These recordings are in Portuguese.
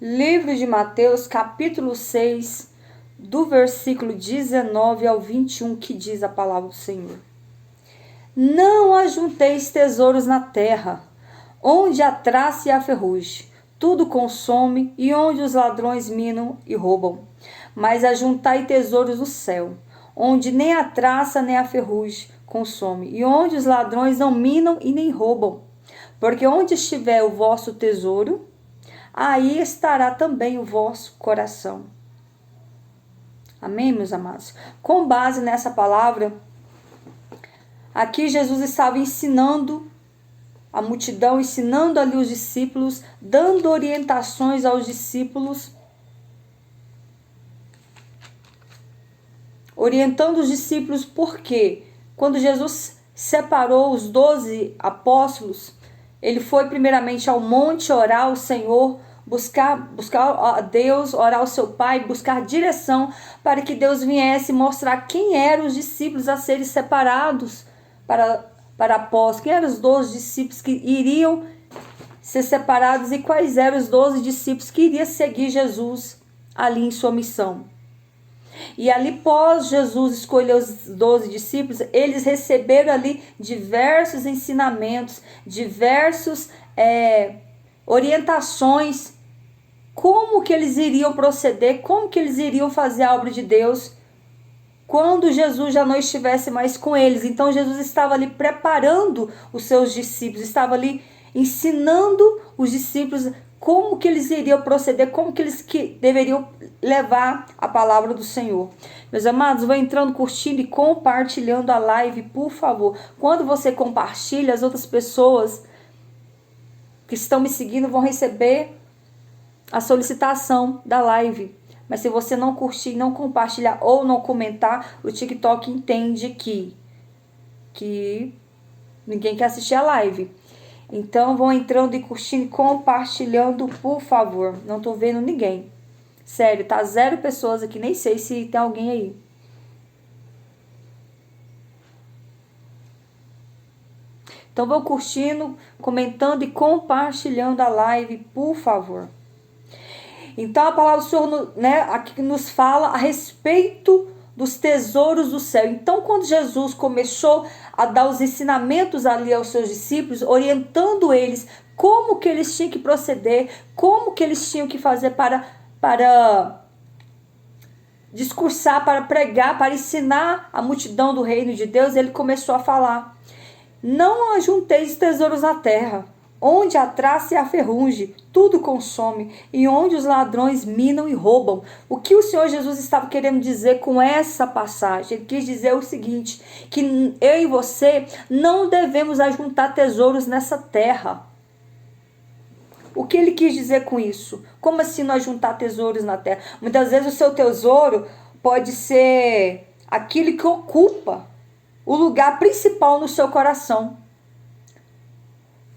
Livro de Mateus, capítulo 6, do versículo 19 ao 21, que diz a palavra do Senhor. Não ajunteis tesouros na terra, onde a traça e a ferrugem tudo consome, e onde os ladrões minam e roubam. Mas ajuntai tesouros no céu, onde nem a traça nem a ferrugem consome, e onde os ladrões não minam e nem roubam. Porque onde estiver o vosso tesouro, aí estará também o vosso coração. Amém, meus amados? Com base nessa palavra, aqui Jesus estava ensinando a multidão, ensinando ali os discípulos, dando orientações aos discípulos, orientando os discípulos, porque quando Jesus separou os 12 apóstolos, ele foi primeiramente ao monte orar ao Senhor, buscar a Deus, orar ao seu Pai, buscar direção para que Deus viesse mostrar quem eram os discípulos a serem separados para apóstolos, quem eram os 12 discípulos que iriam ser separados e quais eram os 12 discípulos que iriam seguir Jesus ali em sua missão. E ali, pós Jesus escolher os 12 discípulos, eles receberam ali diversos ensinamentos, diversas orientações, como que eles iriam proceder, como que eles iriam fazer a obra de Deus quando Jesus já não estivesse mais com eles. Então Jesus estava ali preparando os seus discípulos, estava ali ensinando os discípulos como que eles iriam proceder, como que eles deveriam levar a palavra do Senhor. Meus amados, vão entrando, curtindo e compartilhando a live, por favor. Quando você compartilha, as outras pessoas que estão me seguindo vão receber a solicitação da live. Mas se você não curtir, não compartilhar ou não comentar, o TikTok entende que ninguém quer assistir a live. Então vão entrando e curtindo e compartilhando, por favor. Não tô vendo ninguém. Sério, tá 0 pessoas aqui, nem sei se tem alguém aí. Então vão curtindo, comentando e compartilhando a live, por favor. Então a palavra do Senhor, aqui nos fala a respeito dos tesouros do céu. Então quando Jesus começou a dar os ensinamentos ali aos seus discípulos, orientando eles como que eles tinham que proceder, como que eles tinham que fazer para discursar, para pregar, para ensinar a multidão do reino de Deus, ele começou a falar: não ajunteis tesouros na terra, onde a traça e a ferrugem tudo consome, e onde os ladrões minam e roubam. O que o Senhor Jesus estava querendo dizer com essa passagem? Ele quis dizer o seguinte, que eu e você não devemos ajuntar tesouros nessa terra. O que ele quis dizer com isso? Como assim não ajuntar tesouros na terra? Muitas vezes o seu tesouro pode ser aquilo que ocupa o lugar principal no seu coração.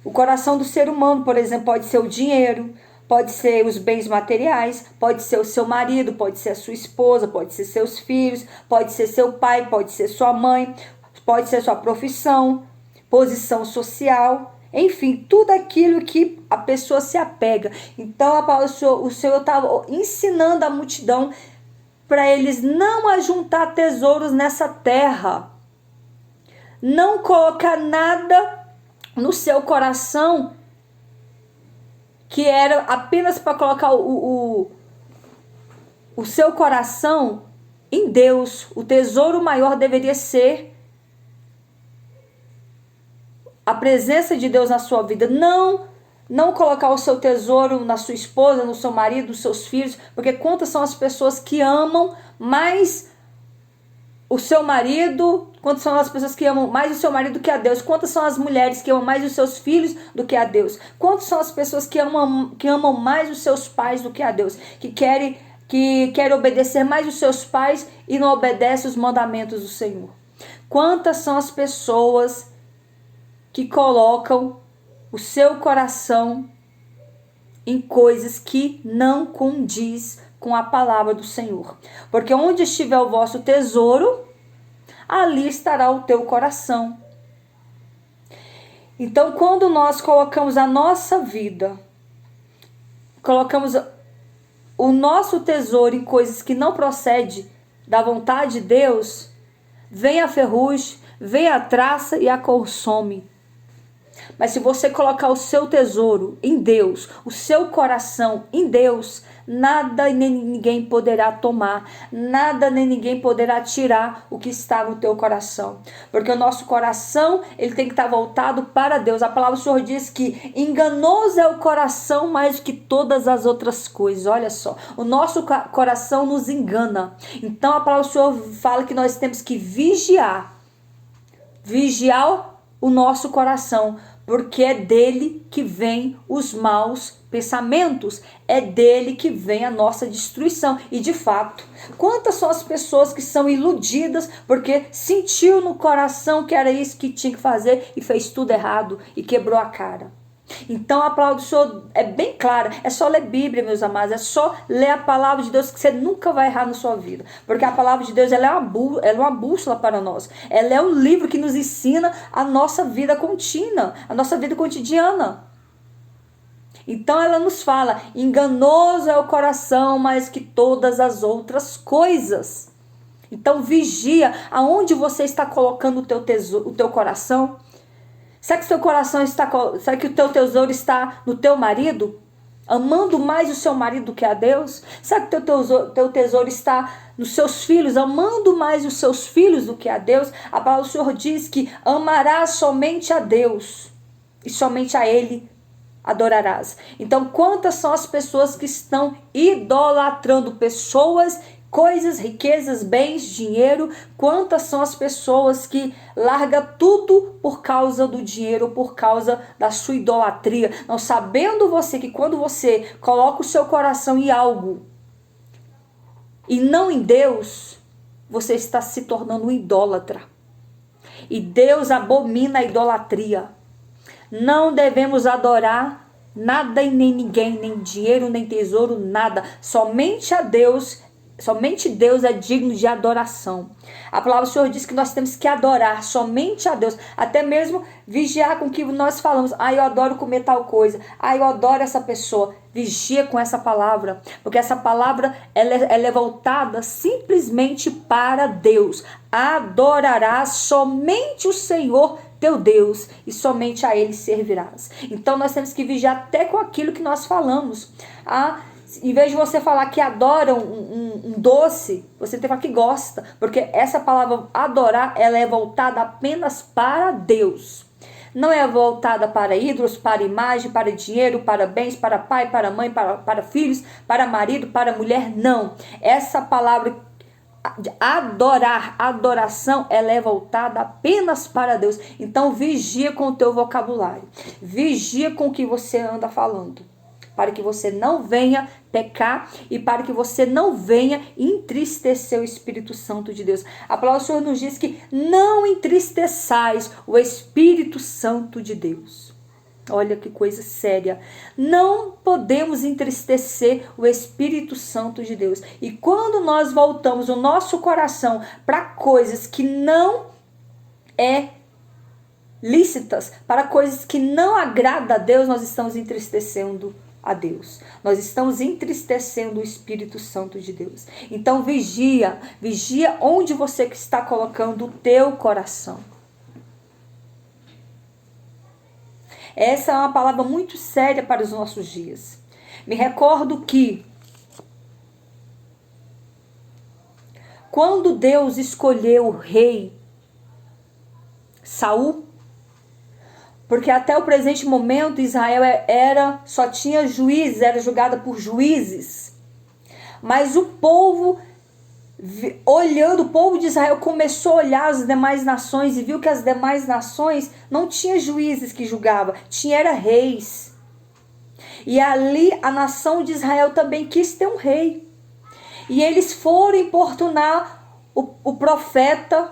O coração do ser humano, por exemplo, pode ser o dinheiro, pode ser os bens materiais, pode ser o seu marido, pode ser a sua esposa, pode ser seus filhos, pode ser seu pai, pode ser sua mãe, pode ser sua profissão, posição social, enfim, tudo aquilo que a pessoa se apega. Então o Senhor estava ensinando a multidão para eles não ajuntar tesouros nessa terra, não colocar nada no seu coração que era apenas para colocar o seu coração em Deus. O tesouro maior deveria ser a presença de Deus na sua vida. Não colocar o seu tesouro na sua esposa, no seu marido, nos seus filhos, porque quantas são as pessoas que amam mais o seu marido, quantas são as pessoas que amam mais o seu marido do que a Deus? Quantas são as mulheres que amam mais os seus filhos do que a Deus? Quantas são as pessoas que amam mais os seus pais do que a Deus? Que querem obedecer mais os seus pais e não obedecem os mandamentos do Senhor? Quantas são as pessoas que colocam o seu coração em coisas que não condiz com a palavra do Senhor? Porque onde estiver o vosso tesouro, ali estará o teu coração. Então, quando nós colocamos a nossa vida, colocamos o nosso tesouro em coisas que não procede da vontade de Deus, vem a ferrugem, vem a traça e a consome. Mas se você colocar o seu tesouro em Deus, o seu coração em Deus, nada nem ninguém poderá tomar, nada nem ninguém poderá tirar o que está no teu coração. Porque o nosso coração, ele tem que estar voltado para Deus. A palavra do Senhor diz que enganoso é o coração mais do que todas as outras coisas. Olha só, o nosso coração nos engana. Então a palavra do Senhor fala que nós temos que vigiar o nosso coração, porque é dele que vem os maus pensamentos, é dele que vem a nossa destruição. E de fato, quantas são as pessoas que são iludidas porque sentiu no coração que era isso que tinha que fazer e fez tudo errado e quebrou a cara. Então a palavra do Senhor é bem clara, é só ler Bíblia, meus amados, é só ler a palavra de Deus que você nunca vai errar na sua vida, porque a palavra de Deus ela é uma bússola para nós, ela é um livro que nos ensina a nossa vida contínua, a nossa vida cotidiana. Então ela nos fala, enganoso é o coração mais que todas as outras coisas. Então vigia aonde você está colocando o teu coração. Será que seu coração está, será que o teu tesouro está no teu marido? Amando mais o seu marido do que a Deus? Será que o teu tesouro está nos seus filhos? Amando mais os seus filhos do que a Deus? A palavra do Senhor diz que amarás somente a Deus e somente a Ele adorarás. Então, quantas são as pessoas que estão idolatrando pessoas, coisas, riquezas, bens, dinheiro? Quantas são as pessoas que largam tudo por causa do dinheiro, por causa da sua idolatria? Não sabendo você que quando você coloca o seu coração em algo e não em Deus, você está se tornando um idólatra. E Deus abomina a idolatria. Não devemos adorar nada e nem ninguém, nem dinheiro, nem tesouro, nada. Somente a Deus. Somente Deus é digno de adoração. A palavra do Senhor diz que nós temos que adorar somente a Deus. Até mesmo vigiar com o que nós falamos. Eu adoro comer tal coisa. Eu adoro essa pessoa. Vigia com essa palavra. Porque essa palavra ela é voltada simplesmente para Deus. Adorarás somente o Senhor teu Deus e somente a Ele servirás. Então nós temos que vigiar até com aquilo que nós falamos. Em vez de você falar que adora um doce, você tem que falar que gosta. Porque essa palavra adorar, ela é voltada apenas para Deus. Não é voltada para ídolos, para imagem, para dinheiro, para bens, para pai, para mãe, para filhos, para marido, para mulher. Não. Essa palavra adoração, ela é voltada apenas para Deus. Então vigia com o teu vocabulário. Vigia com o que você anda falando, para que você não venha pecar e para que você não venha entristecer o Espírito Santo de Deus. A palavra do Senhor nos diz que não entristeçais o Espírito Santo de Deus. Olha que coisa séria. Não podemos entristecer o Espírito Santo de Deus. E quando nós voltamos o nosso coração para coisas que não é lícitas, para coisas que não agradam a Deus, nós estamos entristecendo a Deus. Nós estamos entristecendo o Espírito Santo de Deus. Então vigia onde você está colocando o teu coração. Essa é uma palavra muito séria para os nossos dias. Me recordo que quando Deus escolheu o rei Saul, porque até o presente momento Israel só tinha juízes, era julgada por juízes. Mas o povo, olhando, o povo de Israel começou a olhar as demais nações e viu que as demais nações não tinham juízes que julgavam, era reis. E ali a nação de Israel também quis ter um rei. E eles foram importunar o profeta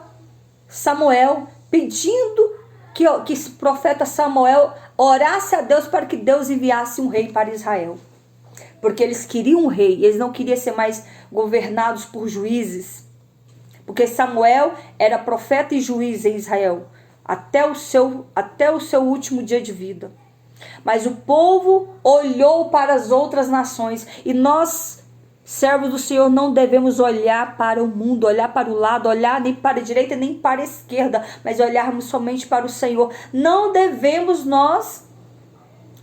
Samuel, pedindo que o profeta Samuel orasse a Deus para que Deus enviasse um rei para Israel. Porque eles queriam um rei, eles não queriam ser mais governados por juízes. Porque Samuel era profeta e juiz em Israel, até o seu último dia de vida. Mas o povo olhou para as outras nações, e nós Servos do Senhor, não devemos olhar para o mundo, olhar para o lado, olhar nem para a direita nem para a esquerda, mas olharmos somente para o Senhor. Não devemos nós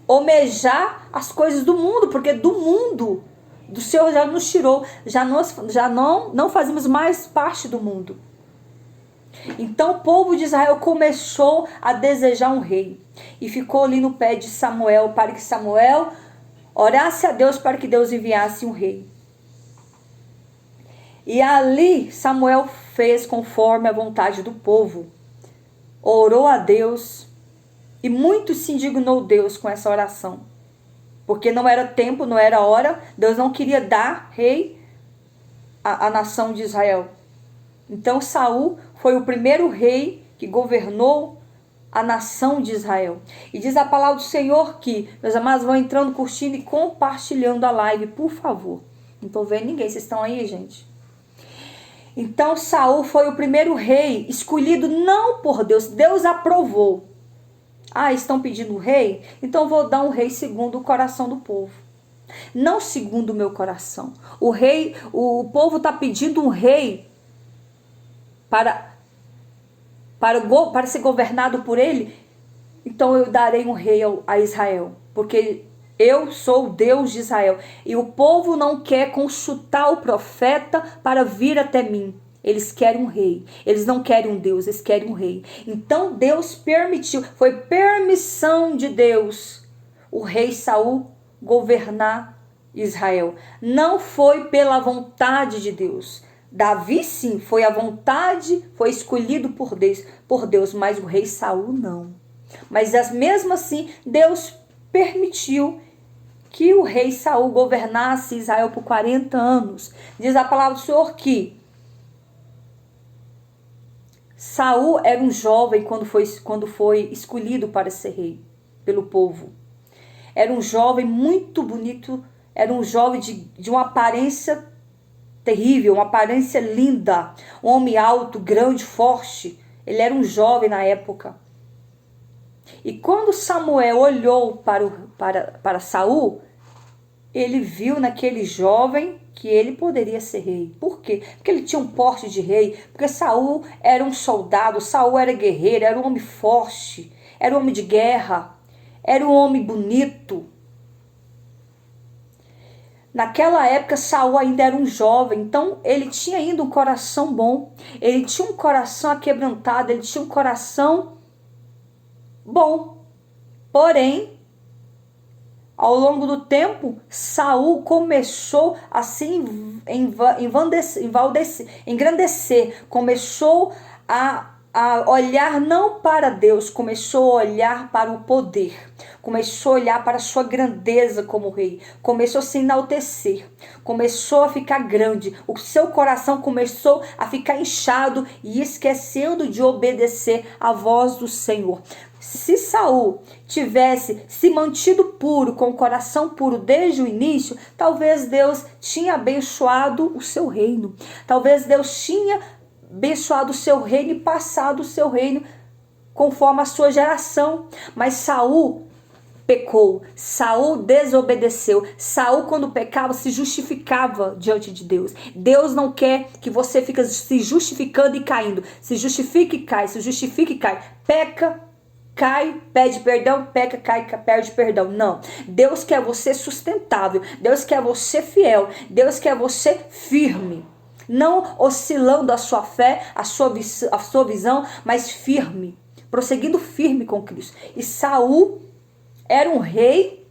almejar as coisas do mundo, porque do mundo, do Senhor já nos tirou, já não fazemos mais parte do mundo. Então o povo de Israel começou a desejar um rei, e ficou ali no pé de Samuel, para que Samuel orasse a Deus para que Deus enviasse um rei. E ali Samuel fez conforme a vontade do povo, orou a Deus, e muito se indignou Deus com essa oração, porque não era tempo, não era hora. Deus não queria dar rei à nação de Israel. Então Saul foi o primeiro rei que governou a nação de Israel. E diz a palavra do Senhor que, meus amados, vão entrando, curtindo e compartilhando a live, por favor. Não estou vendo ninguém, vocês estão aí, gente? Então Saul foi o primeiro rei escolhido não por Deus. Deus aprovou. Estão pedindo um rei? Então vou dar um rei segundo o coração do povo. Não segundo o meu coração. O povo está pedindo um rei para ser governado por ele. Então eu darei um rei a Israel, porque eu sou o Deus de Israel. E o povo não quer consultar o profeta para vir até mim. Eles querem um rei. Eles não querem um Deus, eles querem um rei. Então Deus permitiu, foi permissão de Deus, o rei Saul governar Israel. Não foi pela vontade de Deus. Davi sim, foi a vontade, foi escolhido por Deus, mas o rei Saul não. Mas mesmo assim, Deus permitiu que o rei Saul governasse Israel por 40 anos. Diz a palavra do Senhor que Saul era um jovem quando foi escolhido para ser rei pelo povo. Era um jovem muito bonito, era um jovem de uma aparência terrível, uma aparência linda, um homem alto, grande, forte. Ele era um jovem na época. E quando Samuel olhou para Saul, ele viu naquele jovem que ele poderia ser rei. Por quê? Porque ele tinha um porte de rei, porque Saul era um soldado, Saul era guerreiro, era um homem forte, era um homem de guerra, era um homem bonito. Naquela época Saul ainda era um jovem, então ele tinha ainda um coração bom, ele tinha um coração aquebrantado, ele tinha um coração bom. Porém, ao longo do tempo, Saul começou a se engrandecer, começou a olhar não para Deus, começou a olhar para o poder, começou a olhar para a sua grandeza como rei, começou a se enaltecer, começou a ficar grande, o seu coração começou a ficar inchado e esquecendo de obedecer à voz do Senhor. Se Saul tivesse se mantido puro, com o coração puro desde o início, talvez Deus tinha abençoado o seu reino. Talvez Deus tinha abençoado o seu reino e passado o seu reino conforme a sua geração. Mas Saul pecou, Saul desobedeceu. Saul, quando pecava, se justificava diante de Deus. Deus não quer que você fique se justificando e caindo. Se justifica e cai, se justifica e cai. Peca, cai, pede perdão, peca, cai, perde perdão. Não. Deus quer você sustentável. Deus quer você fiel. Deus quer você firme. Não oscilando a sua fé, a sua visão, mas firme. Prosseguindo firme com Cristo. E Saul era um rei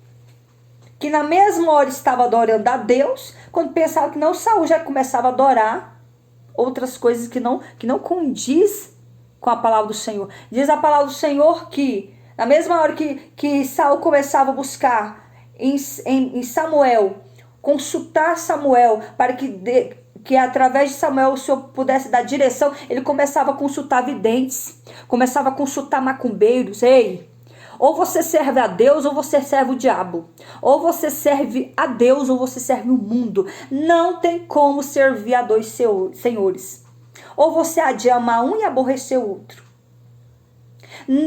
que na mesma hora estava adorando a Deus. Quando pensava que não, Saul já começava a adorar outras coisas que não condiz com a palavra do Senhor. Diz a palavra do Senhor que na mesma hora que Saul começava a buscar em Samuel, consultar Samuel para que através de Samuel o Senhor pudesse dar direção, ele começava a consultar videntes, começava a consultar macumbeiros. Ei, ou você serve a Deus ou você serve o diabo. Ou você serve a Deus ou você serve o mundo. Não tem como servir a dois senhores. Ou você há de amar um e aborrecer o outro.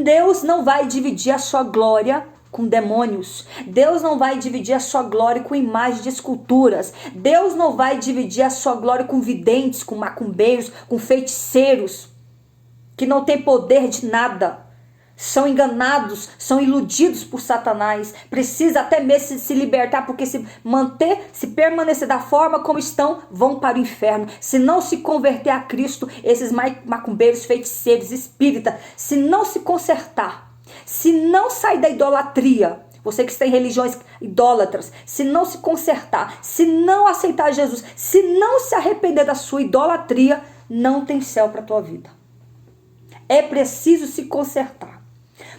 Deus não vai dividir a sua glória com demônios. Deus não vai dividir a sua glória com imagens de esculturas. Deus não vai dividir a sua glória com videntes, com macumbeiros, com feiticeiros, que não tem poder de nada. São enganados, são iludidos por Satanás. Precisa até mesmo se libertar, porque se permanecer da forma como estão, vão para o inferno. Se não se converter a Cristo, esses macumbeiros, feiticeiros, espíritas, se não se consertar, se não sair da idolatria, você que está em religiões idólatras, se não se consertar, se não aceitar Jesus, se não se arrepender da sua idolatria, não tem céu para a tua vida. É preciso se consertar.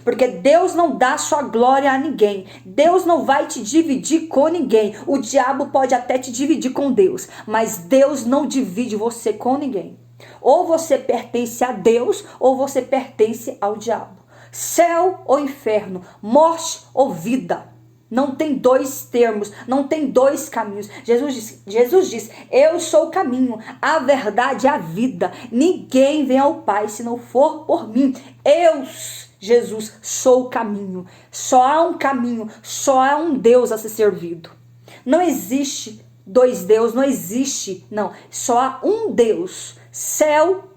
Porque Deus não dá sua glória a ninguém. Deus não vai te dividir com ninguém. O diabo pode até te dividir com Deus, mas Deus não divide você com ninguém. Ou você pertence a Deus, ou você pertence ao diabo. Céu ou inferno, morte ou vida. Não tem dois termos, não tem dois caminhos. Jesus diz, eu sou o caminho, a verdade e a vida. Ninguém vem ao Pai se não for por mim. Jesus, sou o caminho. Só há um caminho, só há um Deus a ser servido. Não existe dois deuses, não existe, não. Só há um Deus, céu,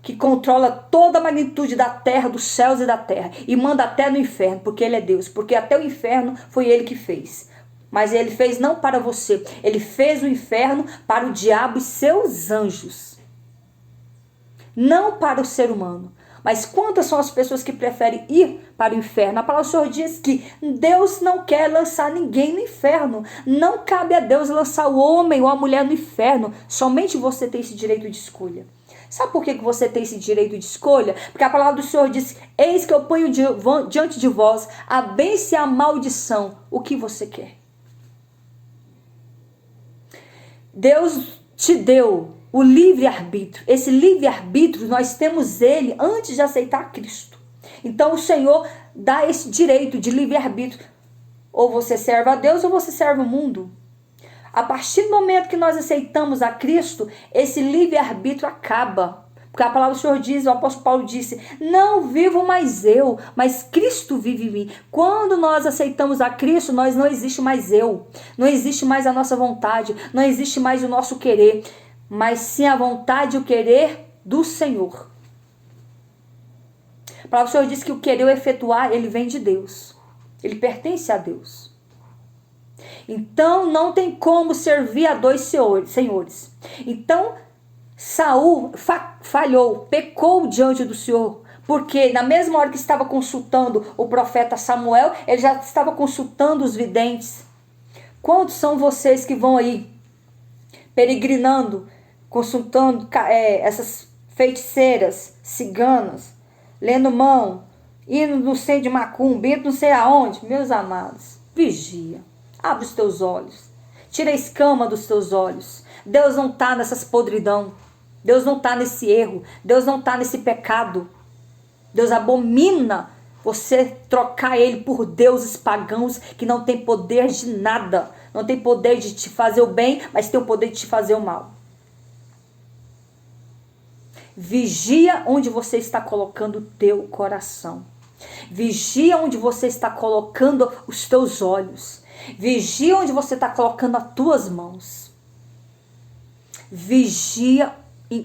que controla toda a magnitude da terra, dos céus e da terra, e manda até no inferno, porque ele é Deus, porque até o inferno foi ele que fez. Mas ele fez não para você, ele fez o inferno para o diabo e seus anjos. Não para o ser humano. Mas quantas são as pessoas que preferem ir para o inferno? A palavra do Senhor diz que Deus não quer lançar ninguém no inferno. Não cabe a Deus lançar o homem ou a mulher no inferno. Somente você tem esse direito de escolha. Sabe por que você tem esse direito de escolha? Porque a palavra do Senhor diz, eis que eu ponho diante de vós a bênção e a maldição. O que você quer? Deus te deu o livre-arbítrio. Esse livre-arbítrio, nós temos ele antes de aceitar Cristo. Então o Senhor dá esse direito de livre-arbítrio. Ou você serve a Deus ou você serve o mundo. A partir do momento que nós aceitamos a Cristo, esse livre-arbítrio acaba. Porque a palavra do Senhor diz, o apóstolo Paulo disse, não vivo mais eu, mas Cristo vive em mim. Quando nós aceitamos a Cristo, não existe mais eu. Não existe mais a nossa vontade, não existe mais o nosso querer, mas sim a vontade e o querer do Senhor. A palavra do Senhor diz que o querer efetuar, ele vem de Deus. Ele pertence a Deus. Então não tem como servir a dois senhores. Então Saul falhou, pecou diante do Senhor. Porque na mesma hora que estava consultando o profeta Samuel, ele já estava consultando os videntes. Quantos são vocês que vão aí peregrinando, consultando essas feiticeiras, ciganas, lendo mão, indo no centro de macumba, indo não sei aonde? Meus amados, vigia, abre os teus olhos, tira a escama dos teus olhos. Deus não está nessas podridão, Deus não está nesse erro, Deus não está nesse pecado. Deus abomina você trocar ele por deuses pagãos que não tem poder de nada, não tem poder de te fazer o bem, mas tem o poder de te fazer o mal. Vigia onde você está colocando o teu coração. Vigia onde você está colocando os teus olhos. Vigia onde você está colocando as tuas mãos. Vigia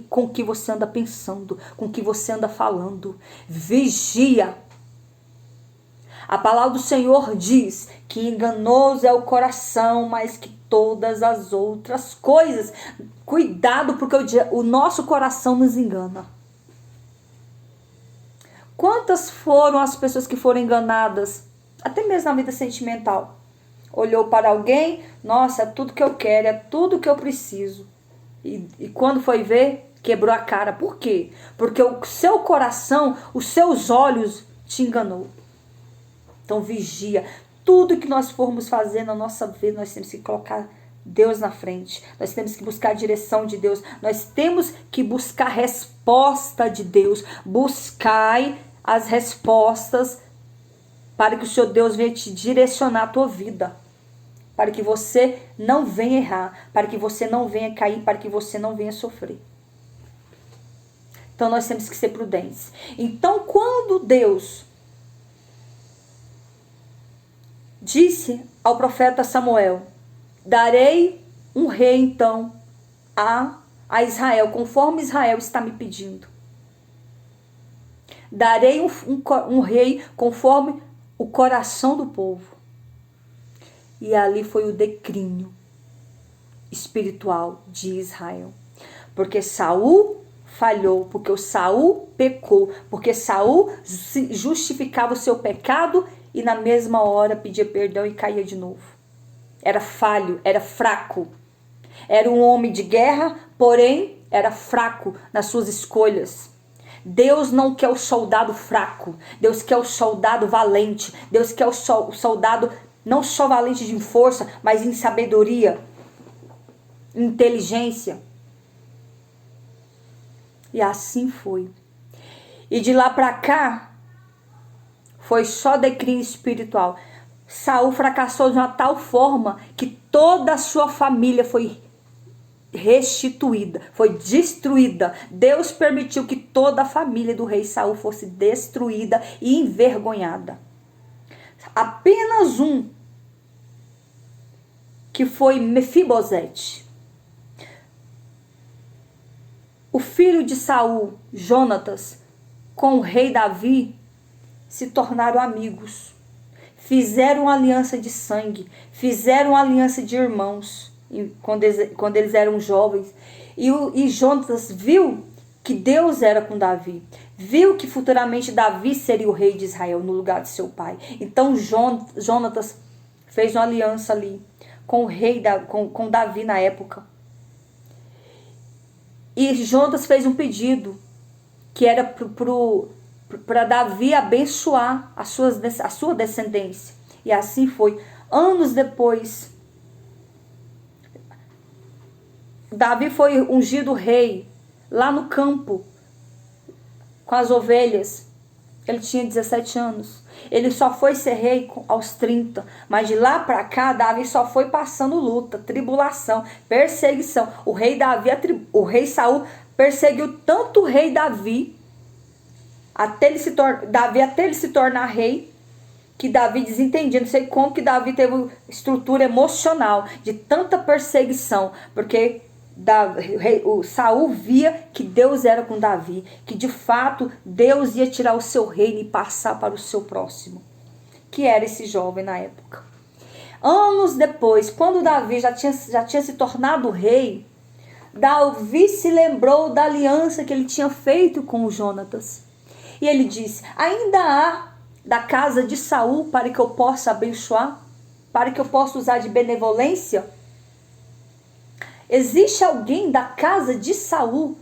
com o que você anda pensando, com o que você anda falando. Vigia. A palavra do Senhor diz que enganoso é o coração, mais que todas as outras coisas. Cuidado, porque o nosso coração nos engana. Quantas foram as pessoas que foram enganadas, até mesmo na vida sentimental? Olhou para alguém, nossa, é tudo que eu quero, é tudo que eu preciso. E quando foi ver, quebrou a cara. Por quê? Porque o seu coração, os seus olhos te enganou. Então vigia. Tudo que nós formos fazer na nossa vida, nós temos que colocar Deus na frente. Nós temos que buscar a direção de Deus. Nós temos que buscar a resposta de Deus. Buscai as respostas para que o Senhor Deus venha te direcionar a tua vida. Para que você não venha errar. Para que você não venha cair. Para que você não venha sofrer. Então nós temos que ser prudentes. Então quando Deus disse ao profeta Samuel: darei um rei então a Israel, conforme Israel está me pedindo. Darei um rei conforme o coração do povo. E ali foi o declínio espiritual de Israel. Porque Saul falhou, porque o Saul pecou, porque Saul justificava o seu pecado e na mesma hora pedia perdão e caía de novo. Era falho, era fraco. Era um homem de guerra, porém era fraco nas suas escolhas. Deus não quer o soldado fraco. Deus quer o soldado valente. Deus quer o soldado não só valente de força, mas em sabedoria, inteligência. E assim foi. E de lá para cá, foi só declínio espiritual. Saul fracassou de uma tal forma que toda a sua família foi restituída, foi destruída. Deus permitiu que toda a família do rei Saul fosse destruída e envergonhada. Apenas um, que foi Mefibosete, o filho de Saul, Jonatas, com o rei Davi, se tornaram amigos. Fizeram uma aliança de sangue, fizeram uma aliança de irmãos, quando eles eram jovens. E Jonatas viu que Deus era com Davi. Viu que futuramente Davi seria o rei de Israel no lugar de seu pai. Então Jonatas fez uma aliança ali com o rei, com Davi na época. E Jonatas fez um pedido que era para Davi abençoar a sua descendência. E assim foi. Anos depois, Davi foi ungido rei lá no campo com as ovelhas. Ele tinha 17 anos. Ele só foi ser rei aos 30. Mas de lá para cá, Davi só foi passando luta, tribulação, perseguição. O rei Saul perseguiu tanto o rei Davi, até ele se tornar rei, que Davi desentendia. Não sei como que Davi teve estrutura emocional de tanta perseguição, porque o Saul via que Deus era com Davi, que de fato Deus ia tirar o seu reino e passar para o seu próximo, que era esse jovem na época. Anos depois, quando Davi já tinha se tornado rei, Davi se lembrou da aliança que ele tinha feito com o Jonatas. E ele disse: ainda há da casa de Saul para que eu possa abençoar? Para que eu possa usar de benevolência? Existe alguém da casa de Saul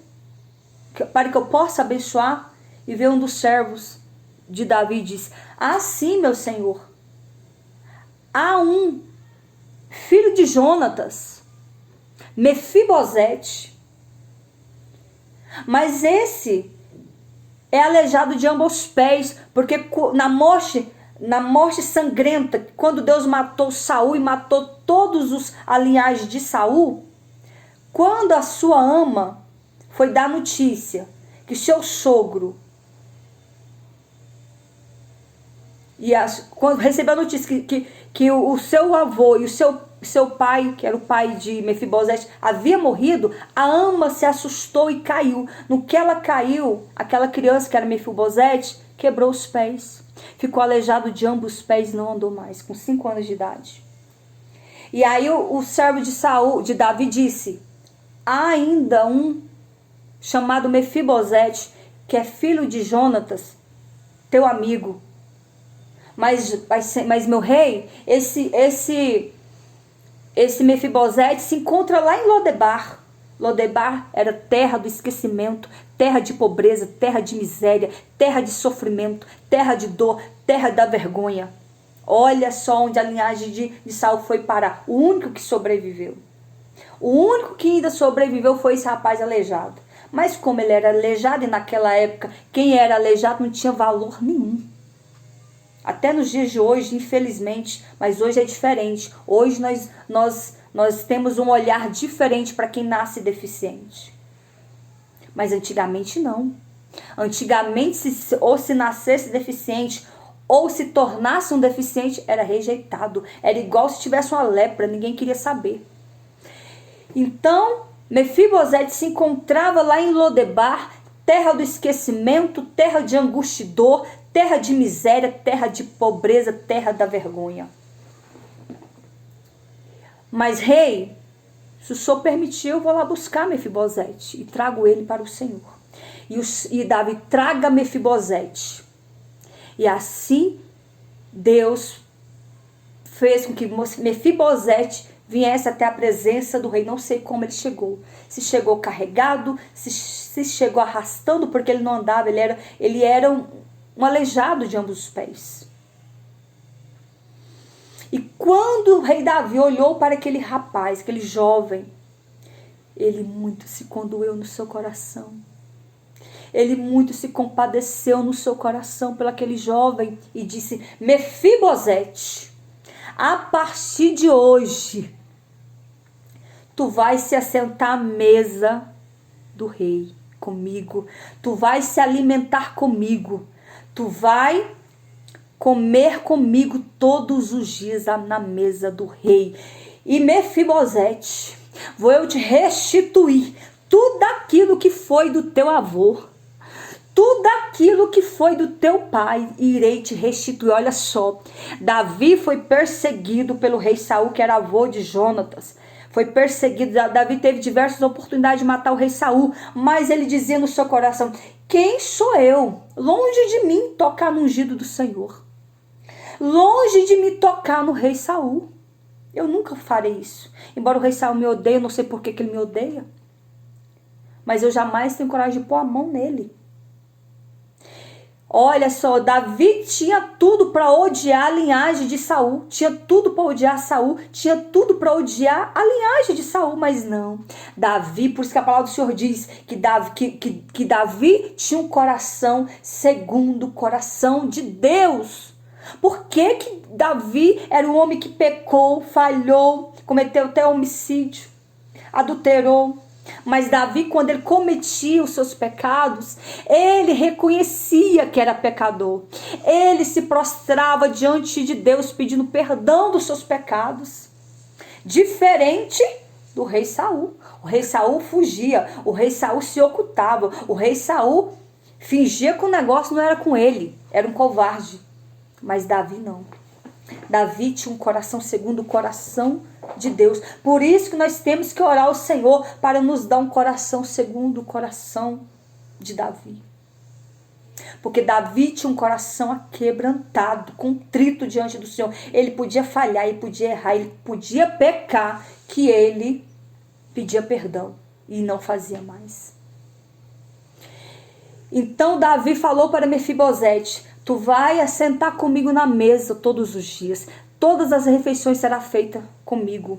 para que eu possa abençoar? E veio um dos servos de Davi e disse: ah, sim, meu senhor. Há um filho de Jonatas, Mefibosete. Mas esse é aleijado de ambos os pés, porque na morte sangrenta, quando Deus matou Saul e matou todos a linhagem de Saul, quando a sua ama foi dar notícia que seu sogro, quando recebeu a notícia que o seu avô e o seu pai, que era o pai de Mefibosete, havia morrido, a ama se assustou e caiu. No que ela caiu, aquela criança que era Mefibosete quebrou os pés. Ficou aleijado de ambos os pés e não andou mais, com 5 anos de idade. E aí o servo de Davi disse: há ainda um chamado Mefibosete, que é filho de Jonatas, teu amigo. Mas meu rei, esse Mefibosete se encontra lá em Lodebar. Lodebar era terra do esquecimento, terra de pobreza, terra de miséria, terra de sofrimento, terra de dor, terra da vergonha. Olha só onde a linhagem de Saul foi parar. O único que sobreviveu. O único que ainda sobreviveu foi esse rapaz aleijado. Mas como ele era aleijado, e naquela época quem era aleijado não tinha valor nenhum. Até nos dias de hoje, infelizmente, mas hoje é diferente. Hoje nós temos um olhar diferente para quem nasce deficiente. Mas antigamente não. Antigamente, se nascesse deficiente, ou se tornasse um deficiente, era rejeitado. Era igual se tivesse uma lepra, ninguém queria saber. Então, Mefibosete se encontrava lá em Lodebar, terra do esquecimento, terra de angústia e dor, terra de miséria, terra de pobreza, terra da vergonha. Mas, rei, se o senhor permitir, eu vou lá buscar Mefibosete e trago ele para o Senhor. E Davi, traga Mefibosete. E assim Deus fez com que Mefibosete viesse até a presença do rei. Não sei como ele chegou. Se chegou carregado, se chegou arrastando, porque ele não andava, ele era um aleijado de ambos os pés. E quando o rei Davi olhou para aquele rapaz, aquele jovem, ele muito se condoeu no seu coração. Ele muito se compadeceu no seu coração pelo aquele jovem e disse: Mefibosete, a partir de hoje, tu vais se assentar à mesa do rei comigo. Tu vais se alimentar comigo. Tu vai comer comigo todos os dias na mesa do rei. E Mefibosete, vou eu te restituir tudo aquilo que foi do teu avô. Tudo aquilo que foi do teu pai, irei te restituir. Olha só, Davi foi perseguido pelo rei Saul, que era avô de Jonatas. Foi perseguido, Davi teve diversas oportunidades de matar o rei Saul, mas ele dizia no seu coração: quem sou eu? Longe de mim tocar no ungido do Senhor. Longe de me tocar no rei Saul. Eu nunca farei isso. Embora o rei Saul me odeie, eu não sei por que ele me odeia. Mas eu jamais tenho coragem de pôr a mão nele. Olha só, Davi tinha tudo para odiar a linhagem de Saul, tinha tudo para odiar Saul, tinha tudo para odiar a linhagem de Saul, mas não. Davi, por isso que a palavra do Senhor diz que Davi tinha um coração segundo o coração de Deus. Por que Davi era um homem que pecou, falhou, cometeu até homicídio, adulterou? Mas Davi, quando ele cometia os seus pecados, ele reconhecia que era pecador. Ele se prostrava diante de Deus pedindo perdão dos seus pecados. Diferente do rei Saul. O rei Saul fugia, o rei Saul se ocultava, o rei Saul fingia que o negócio não era com ele, era um covarde. Mas Davi não. Davi tinha um coração segundo o coração de Deus. Por isso que nós temos que orar ao Senhor para nos dar um coração segundo o coração de Davi. Porque Davi tinha um coração aquebrantado, contrito diante do Senhor. Ele podia falhar, ele podia errar, ele podia pecar, que ele pedia perdão e não fazia mais. Então Davi falou para Mefibosete: tu vai assentar comigo na mesa todos os dias. Todas as refeições serão feitas comigo.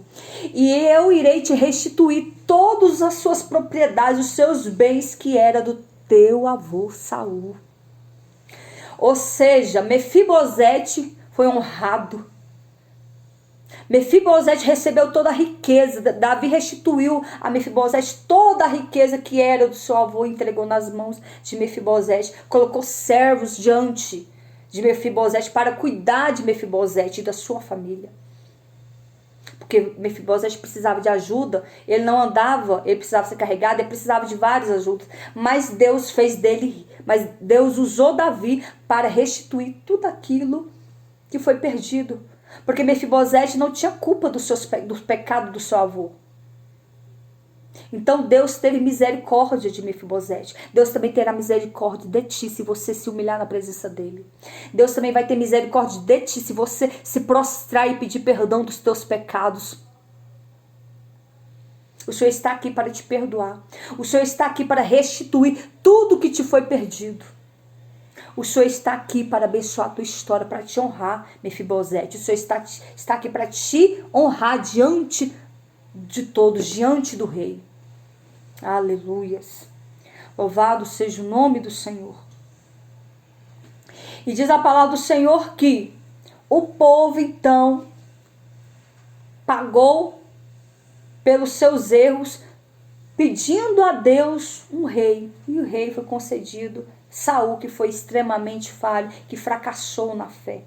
E eu irei te restituir todas as suas propriedades, os seus bens que era do teu avô Saul. Ou seja, Mefibosete foi honrado. Mefibosete recebeu toda a riqueza. Davi restituiu a Mefibosete toda a riqueza que era do seu avô, entregou nas mãos de Mefibosete. Colocou servos diante de Mefibosete para cuidar de Mefibosete e da sua família. Porque Mefibosete precisava de ajuda, ele não andava, ele precisava ser carregado, ele precisava de várias ajudas. Mas Deus fez dele, mas Deus usou Davi para restituir tudo aquilo que foi perdido. Porque Mefibosete não tinha culpa do pecado do seu avô. Então Deus teve misericórdia de Mefibosete. Deus também terá misericórdia de ti se você se humilhar na presença dele. Deus também vai ter misericórdia de ti se você se prostrar e pedir perdão dos teus pecados. O Senhor está aqui para te perdoar. O Senhor está aqui para restituir tudo que te foi perdido. O Senhor está aqui para abençoar a tua história, para te honrar, Mefibosete. O Senhor está aqui para te honrar diante de todos, diante do rei. Aleluias. Louvado seja o nome do Senhor. E diz a palavra do Senhor que o povo então pagou pelos seus erros, pedindo a Deus um rei. E o rei foi concedido Saul, que foi extremamente falho, que fracassou na fé.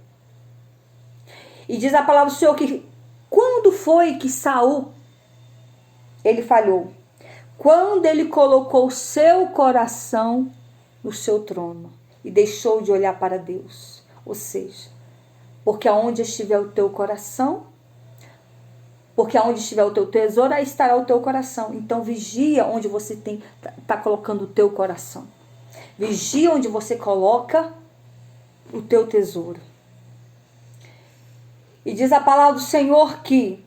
E diz a palavra do Senhor que quando foi que Saul, ele falhou? Quando ele colocou o seu coração no seu trono e deixou de olhar para Deus. Ou seja, porque aonde estiver o teu coração, porque aonde estiver o teu tesouro, aí estará o teu coração. Então vigia onde você está colocando o teu coração. Vigia onde você coloca o teu tesouro. E diz a palavra do Senhor que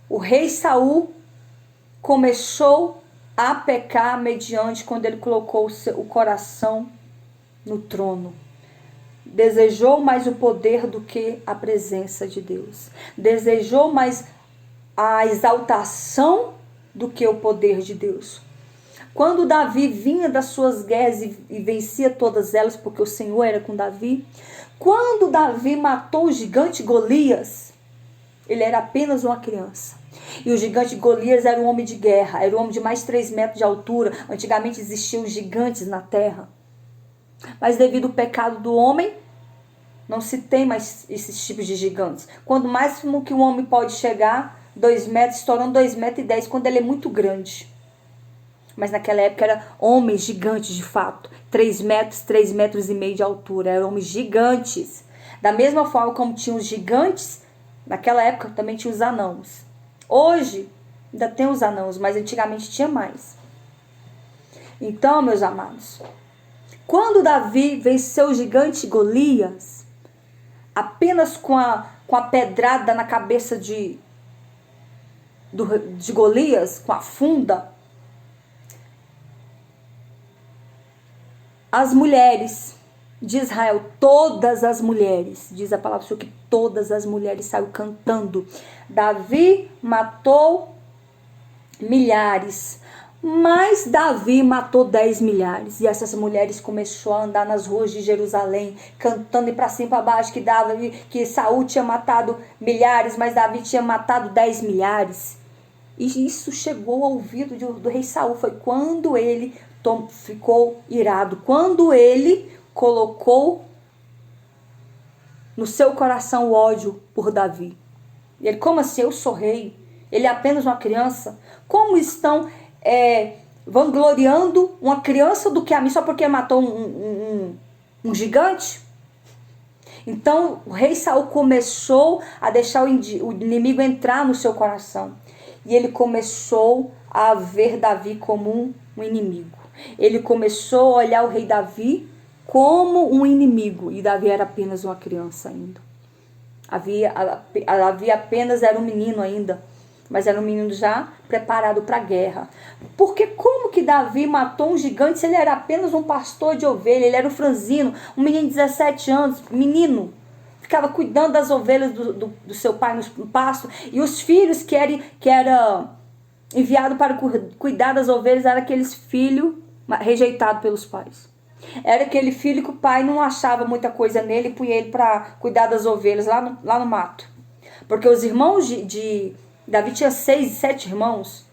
o rei Saul começou a pecar mediante quando ele colocou o coração no trono. Desejou mais o poder do que a presença de Deus. Desejou mais a exaltação do que o poder de Deus. Quando Davi vinha das suas guerras e vencia todas elas, porque o Senhor era com Davi. Quando Davi matou o gigante Golias, ele era apenas uma criança. E o gigante Golias era um homem de guerra, era um homem de mais de 3 metros de altura. Antigamente existiam gigantes na terra. Mas devido ao pecado do homem, não se tem mais esses tipos de gigantes. Quando o máximo que um homem pode chegar, 2 metros, estourando 2,10 metros, quando ele é muito grande. Mas naquela época eram homens gigantes de fato. 3 metros, 3,5 metros de altura. Eram homens gigantes. Da mesma forma como tinham os gigantes, naquela época também tinha os anãos. Hoje ainda tem os anãos, mas antigamente tinha mais. Então, meus amados, quando Davi venceu o gigante Golias, apenas com a pedrada na cabeça de Golias, com a funda, as mulheres de Israel, todas as mulheres, diz a palavra do Senhor que todas as mulheres saíram cantando. Davi matou milhares, mas Davi matou 10 milhares. E essas mulheres começaram a andar nas ruas de Jerusalém, cantando e para cima e para baixo que Saul tinha matado milhares, mas Davi tinha matado 10 milhares. E isso chegou ao ouvido do rei Saul. Foi quando ele ficou irado, quando ele colocou no seu coração o ódio por Davi. Ele, como assim? Eu sou rei? Ele é apenas uma criança? Como estão vangloriando uma criança do que a mim só porque matou um gigante? Então o rei Saul começou a deixar o inimigo entrar no seu coração. E ele começou a ver Davi como um inimigo. Ele começou a olhar o rei Davi como um inimigo. E Davi era apenas uma criança ainda. Davi apenas era um menino ainda. Mas era um menino já preparado para a guerra. Porque como que Davi matou um gigante se ele era apenas um pastor de ovelha? Ele era um franzino, um menino de 17 anos, menino. Ficava cuidando das ovelhas do seu pai no pasto. E os filhos que era enviado para cuidar das ovelhas eram aqueles filhos rejeitados pelos pais. Era aquele filho que o pai não achava muita coisa nele e punha ele para cuidar das ovelhas lá no mato. Porque os irmãos de Davi tinha 6, 7 irmãos.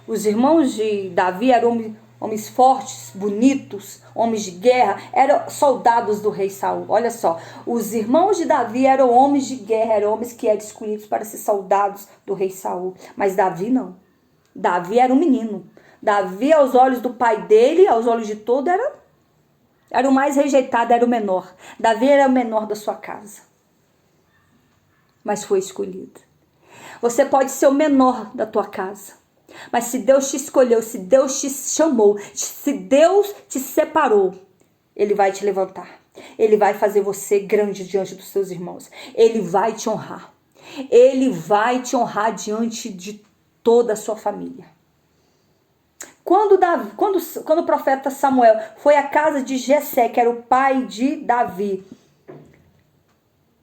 Os irmãos de Davi eram homens fortes, bonitos, homens de guerra, eram soldados do rei Saul. Olha só, os irmãos de Davi eram homens de guerra, eram homens que eram escolhidos para ser soldados do rei Saul. Mas Davi não. Davi era um menino. Davi, aos olhos do pai dele, aos olhos de todo, era o mais rejeitado, era o menor. Davi era o menor da sua casa. Mas foi escolhido. Você pode ser o menor da tua casa. Mas se Deus te escolheu, se Deus te chamou, se Deus te separou, Ele vai te levantar. Ele vai fazer você grande diante dos seus irmãos. Ele vai te honrar. Ele vai te honrar diante de toda a sua família. Quando o profeta Samuel foi à casa de Jessé, que era o pai de Davi,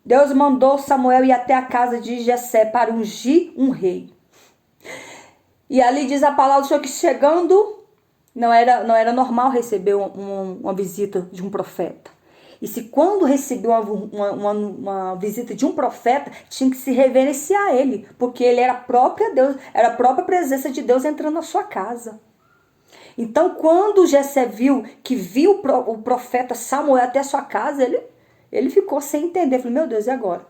Deus mandou Samuel ir até a casa de Jessé para ungir um rei. E ali diz a palavra do Senhor que chegando, não era normal receber uma visita de um profeta. E se quando recebeu uma visita de um profeta, tinha que se reverenciar a ele, porque ele era a própria Deus, era a própria presença de Deus entrando na sua casa. Então, quando Jessé viu o profeta Samuel até a sua casa, ele ficou sem entender. Falei, meu Deus, e agora?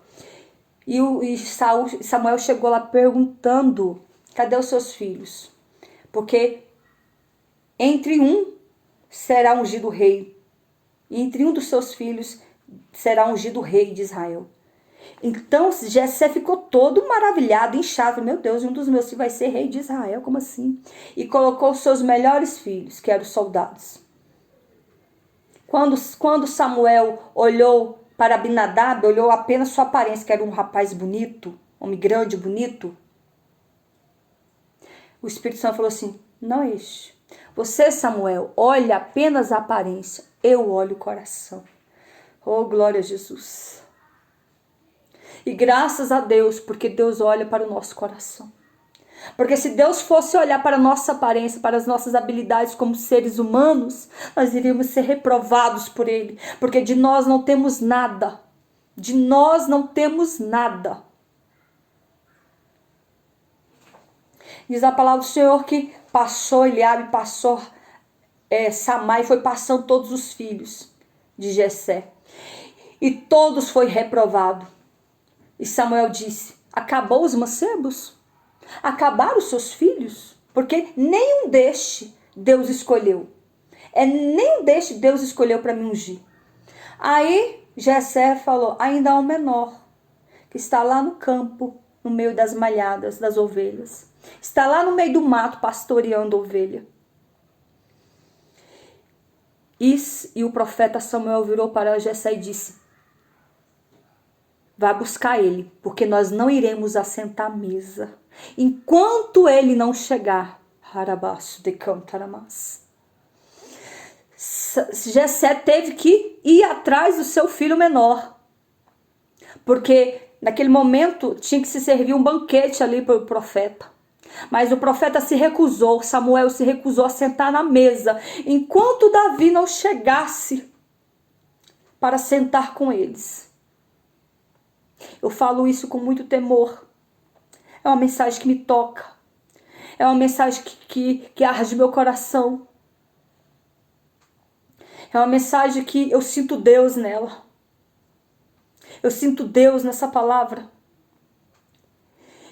E Samuel chegou lá perguntando, cadê os seus filhos? Porque entre um será ungido rei, e entre um dos seus filhos será ungido rei de Israel. Então Jessé ficou todo maravilhado, inchado. Meu Deus, um dos meus filhos vai ser rei de Israel, como assim? E colocou os seus melhores filhos, que eram os soldados. Quando Samuel olhou para Abinadab, olhou apenas sua aparência, que era um rapaz bonito, homem grande, bonito. O Espírito Santo falou assim, não é isso. Você, Samuel, olha apenas a aparência, eu olho o coração. Oh, glória a Jesus. E graças a Deus, porque Deus olha para o nosso coração. Porque se Deus fosse olhar para a nossa aparência, para as nossas habilidades como seres humanos, nós iríamos ser reprovados por Ele. Porque de nós não temos nada. De nós não temos nada. Diz a palavra do Senhor que passou Eliabe, passou Samar e foi passando todos os filhos de Jessé. E todos foi reprovado. E Samuel disse, acabou os mancebos? Acabaram os seus filhos? Porque nenhum deste Deus escolheu. Nenhum deste Deus escolheu para me ungir. Aí Jessé falou, ainda há um menor, que está lá no campo, no meio das malhadas, das ovelhas. Está lá no meio do mato, pastoreando ovelha. E o profeta Samuel virou para Jessé e disse, vai buscar ele, porque nós não iremos assentar à mesa enquanto ele não chegar. Jessé teve que ir atrás do seu filho menor, porque naquele momento tinha que se servir um banquete ali para o profeta. Mas o profeta se recusou, Samuel se recusou a sentar na mesa enquanto Davi não chegasse para sentar com eles. Eu falo isso com muito temor. É uma mensagem que me toca. É uma mensagem que arde meu coração. É uma mensagem que eu sinto Deus nela. Eu sinto Deus nessa palavra.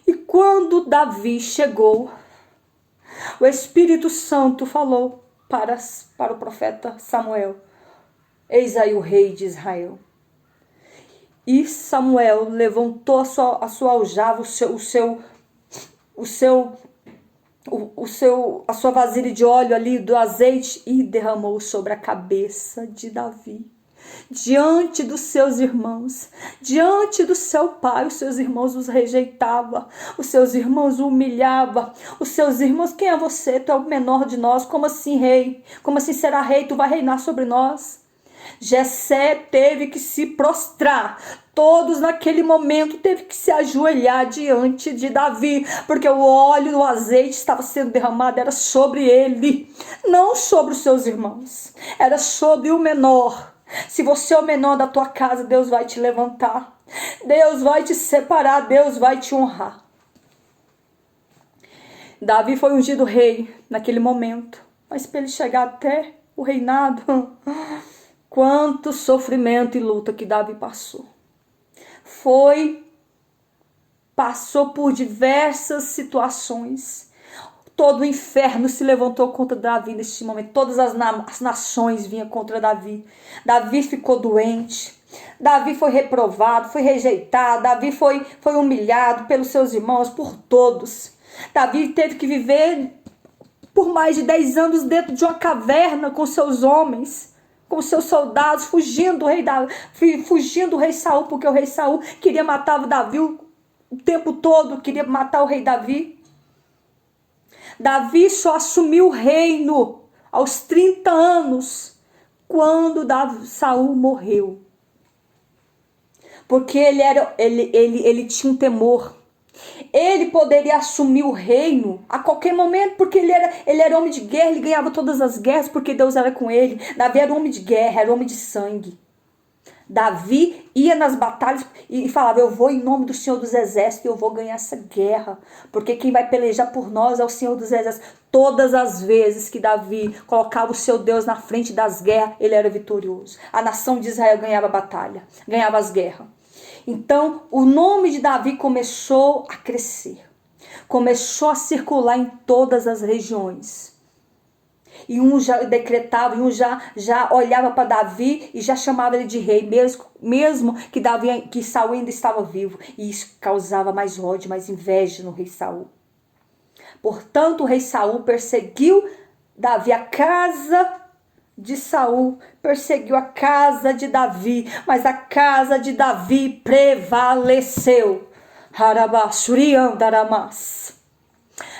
E quando Davi chegou, o Espírito Santo falou para o profeta Samuel, eis aí o rei de Israel. E Samuel levantou a sua aljava, a sua vasilha de óleo ali, do azeite, e derramou sobre a cabeça de Davi. Diante dos seus irmãos, diante do seu pai, os seus irmãos os rejeitavam, os seus irmãos o humilhavam, os seus irmãos, quem é você? Tu é o menor de nós, como assim rei? Como assim será rei? Tu vai reinar sobre nós? Jessé teve que se prostrar, todos naquele momento teve que se ajoelhar diante de Davi, porque o óleo do azeite estava sendo derramado, era sobre ele, não sobre os seus irmãos, era sobre o menor. Se você é o menor da tua casa, Deus vai te levantar, Deus vai te separar, Deus vai te honrar. Davi foi ungido rei naquele momento, mas para ele chegar até o reinado, quanto sofrimento e luta que Davi passou. Passou por diversas situações. Todo o inferno se levantou contra Davi neste momento. Todas as nações vinham contra Davi. Davi ficou doente. Davi foi reprovado, foi rejeitado. Davi foi humilhado pelos seus irmãos, por todos. Davi teve que viver por mais de 10 anos dentro de uma caverna com seus homens, com seus soldados, fugindo do rei Saul, porque o rei Saul queria matar Davi o tempo todo, queria matar o rei Davi. Davi só assumiu o reino aos 30 anos, quando Saul morreu. Porque ele tinha um temor. Ele poderia assumir o reino a qualquer momento, porque ele era homem de guerra, ele ganhava todas as guerras, porque Deus era com ele. Davi era homem de guerra, era homem de sangue. Davi ia nas batalhas e falava, eu vou em nome do Senhor dos Exércitos, eu vou ganhar essa guerra, porque quem vai pelejar por nós é o Senhor dos Exércitos. Todas as vezes que Davi colocava o seu Deus na frente das guerras, ele era vitorioso. A nação de Israel ganhava a batalha, ganhava as guerras. Então, o nome de Davi começou a crescer, começou a circular em todas as regiões. E um já decretava, e um já olhava para Davi e já chamava ele de rei, mesmo que Saul ainda estava vivo. E isso causava mais ódio, mais inveja no rei Saul. Portanto, o rei Saul perseguiu Davi, a casa de Saul perseguiu a casa de Davi, mas a casa de Davi prevaleceu.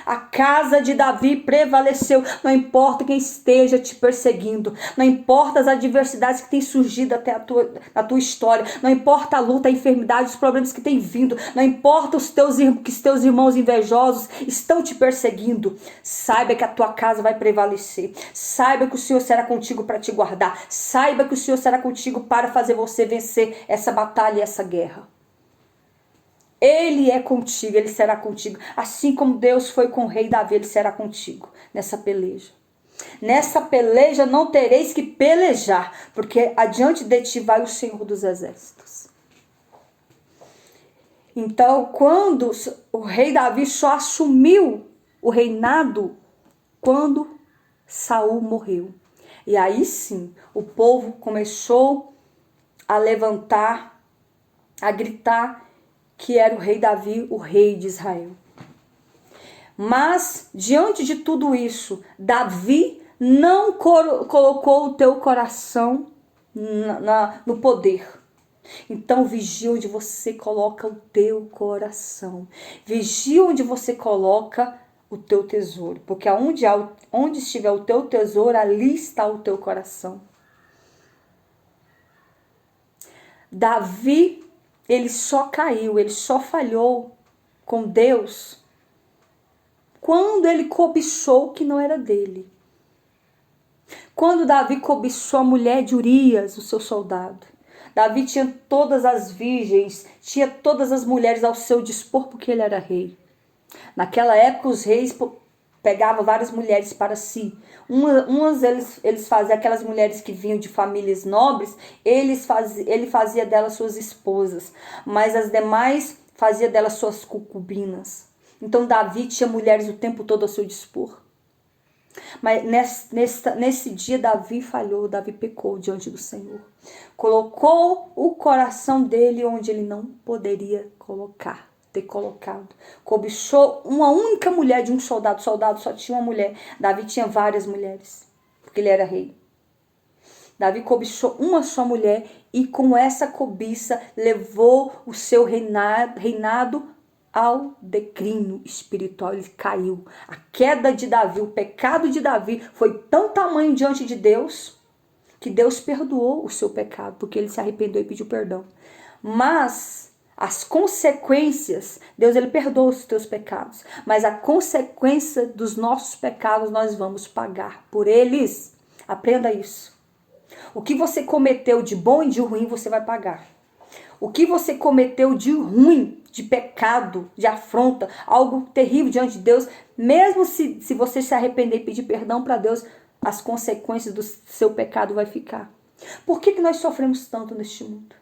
A casa de Davi prevaleceu. Não importa quem esteja te perseguindo, não importa as adversidades que têm surgido até a tua história, não importa a luta, a enfermidade, os problemas que têm vindo, não importa que os teus irmãos invejosos estão te perseguindo, saiba que a tua casa vai prevalecer. Saiba que o Senhor será contigo para te guardar. Saiba que o Senhor será contigo para fazer você vencer essa batalha e essa guerra. Ele é contigo, ele será contigo. Assim como Deus foi com o rei Davi, ele será contigo nessa peleja. Nessa peleja não tereis que pelejar, porque adiante de ti vai o Senhor dos Exércitos. Então, quando o rei Davi só assumiu o reinado quando Saul morreu. E aí sim, o povo começou a levantar, a gritar que era o rei Davi, o rei de Israel. Mas, diante de tudo isso, Davi não colocou o teu coração no poder. Então, vigia onde você coloca o teu coração. Vigia onde você coloca o teu tesouro. Porque onde estiver o teu tesouro, ali está o teu coração. Davi, ele só caiu, ele só falhou com Deus quando ele cobiçou o que não era dele. Quando Davi cobiçou a mulher de Urias, o seu soldado. Davi tinha todas as virgens, tinha todas as mulheres ao seu dispor porque ele era rei. Naquela época os reis pegavam várias mulheres para si. Umas eles faziam, aquelas mulheres que vinham de famílias nobres, ele fazia delas suas esposas, mas as demais fazia delas suas concubinas. Então Davi tinha mulheres o tempo todo ao seu dispor. Mas nesse dia Davi falhou, Davi pecou diante do Senhor. Colocou o coração dele onde ele não poderia ter colocado. Cobiçou uma única mulher de um soldado. O soldado só tinha uma mulher. Davi tinha várias mulheres, porque ele era rei. Davi cobiçou uma só mulher e com essa cobiça levou o seu reinado ao declínio espiritual. Ele caiu. A queda de Davi, o pecado de Davi foi tão tamanho diante de Deus que Deus perdoou o seu pecado, porque ele se arrependeu e pediu perdão. Mas as consequências, Deus ele perdoa os teus pecados, mas a consequência dos nossos pecados nós vamos pagar por eles. Aprenda isso. O que você cometeu de bom e de ruim você vai pagar. O que você cometeu de ruim, de pecado, de afronta, algo terrível diante de Deus, mesmo se você se arrepender e pedir perdão para Deus, as consequências do seu pecado vai ficar. Por que nós sofremos tanto neste mundo?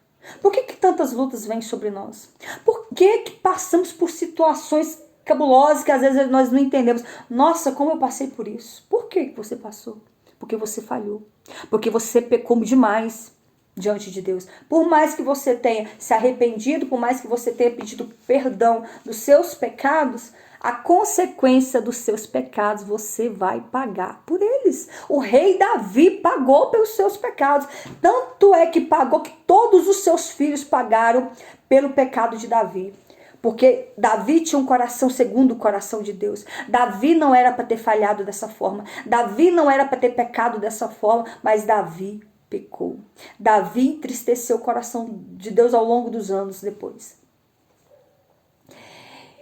Por que tantas lutas vêm sobre nós? Por que passamos por situações cabulosas que às vezes nós não entendemos? Nossa, como eu passei por isso. Por que você passou? Porque você falhou. Porque você pecou demais diante de Deus. Por mais que você tenha se arrependido, por mais que você tenha pedido perdão dos seus pecados, a consequência dos seus pecados você vai pagar por eles. O rei Davi pagou pelos seus pecados. Tanto é que pagou que todos os seus filhos pagaram pelo pecado de Davi. Porque Davi tinha um coração segundo o coração de Deus. Davi não era para ter falhado dessa forma. Davi não era para ter pecado dessa forma, mas Davi pecou. Davi entristeceu o coração de Deus ao longo dos anos depois.